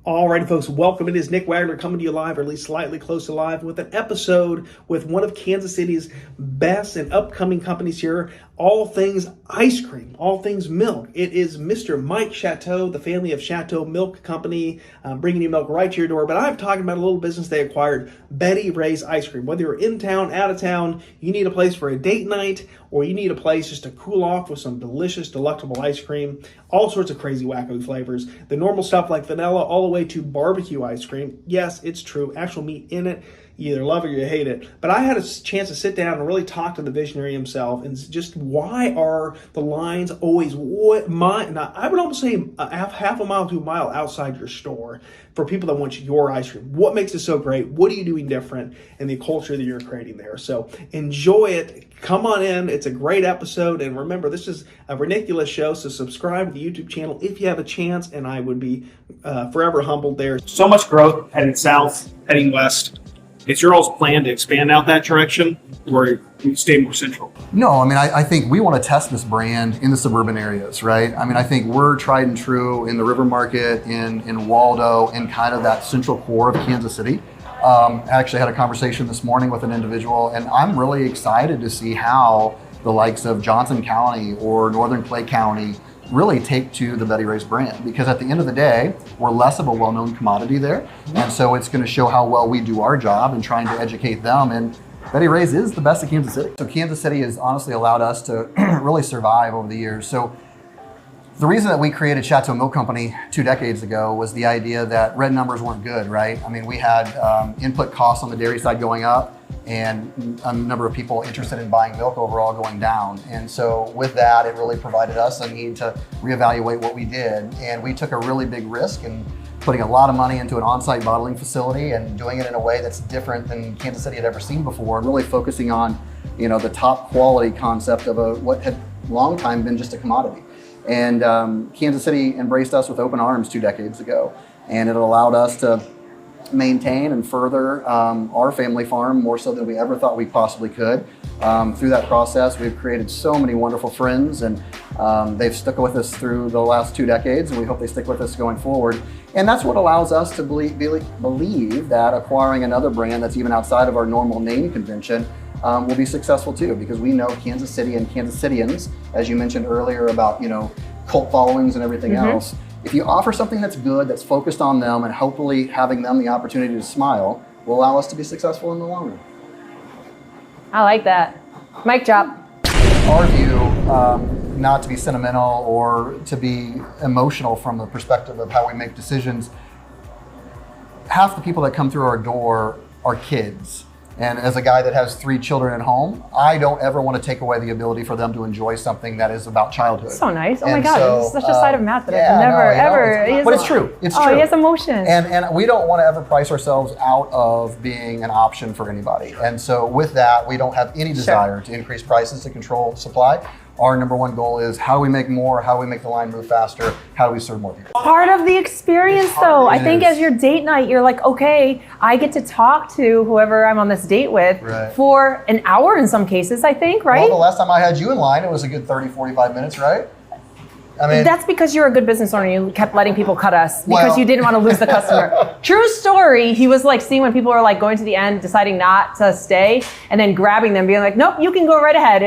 Alrighty, folks, welcome. It is Nick Wagner coming to you live, or at least slightly close to live, with an episode with one of Kansas City's best and upcoming companies here, all things ice cream, all things milk. It is Mr. Mike Chateau, the family of Chateau Milk Company, bringing you milk right to your door. But I'm talking about a little business they acquired, Betty Ray's Ice Cream. Whether you're in town, out of town, you need a place for a date night, or you need a place just to cool off with some delicious, delectable ice cream, all sorts of crazy, wackos flavors. The normal stuff like vanilla all the way to barbecue ice cream. Yes, it's true. Actual meat in it. You either love it or you hate it. But I had a chance to sit down and really talk to the visionary himself, and just why are the lines always now, I would almost say half a mile to a mile outside your store for people that want your ice cream. What makes it so great? What are you doing different in the culture that you're creating there? So enjoy it. Come on in. It's a great episode. And remember, this is a ridiculous show, so subscribe to the YouTube channel if you have a chance, and I would be forever humbled there. So much growth heading south, heading west. Is your all's plan to expand out that direction, or you stay more central? No, I mean, I think we want to test this brand in the suburban areas, right? I mean, I think we're tried and true in the River Market, in Waldo, in kind of that central core of Kansas City. I actually had a conversation this morning with an individual, and I'm really excited to see how the likes of Johnson County or Northern Clay County really take to the Betty Ray's brand, because at the end of the day, we're less of a well-known commodity there. And so it's going to show how well we do our job in trying to educate them. And Betty Ray's is the best of Kansas City. So Kansas City has honestly allowed us to really survive over the years. So the reason that we created Chateau Milk Company 2 decades ago was the idea that red numbers weren't good, right? I mean, we had input costs on the dairy side going up, and a number of people interested in buying milk overall going down. And so with that, it really provided us a need to reevaluate what we did. And we took a really big risk in putting a lot of money into an on-site bottling facility and doing it in a way that's different than Kansas City had ever seen before, and really focusing on, the top quality concept of what had long time been just a commodity. And Kansas City embraced us with open arms 2 decades ago. And it allowed us to maintain and further our family farm more so than we ever thought we possibly could. Through that process, we've created so many wonderful friends, and they've stuck with us through the last 2 decades, and we hope they stick with us going forward. And that's what allows us to believe that acquiring another brand that's even outside of our normal name convention will be successful too, because we know Kansas City and Kansas Cityans, as you mentioned earlier about, cult followings and everything else. If you offer something that's good, that's focused on them, and hopefully having them the opportunity to smile, will allow us to be successful in the long run. I like that. Mic drop. Our view, not to be sentimental or to be emotional from the perspective of how we make decisions, half the people that come through our door are kids. And as a guy that has 3 children at home, I don't ever want to take away the ability for them to enjoy something that is about childhood. So nice. Oh my God, this is such a side of Matt that I've never, ever. But it's true. It's true. He has emotions. And we don't want to ever price ourselves out of being an option for anybody. And so with that, we don't have any desire to increase prices to control supply. Our number one goal is how do we make more, how do we make the line move faster, how do we serve more people. Part of the experience though, I think as your date night, you're like, okay, I get to talk to whoever I'm on this date with for an hour in some cases, I think, right? Well, the last time I had you in line, it was a good 30, 45 minutes, right? I mean, that's because you're a good business owner. You kept letting people cut us because you didn't want to lose the customer. True story. He was like seeing when people were like going to the end, deciding not to stay, and then grabbing them, being like, nope, you can go right ahead.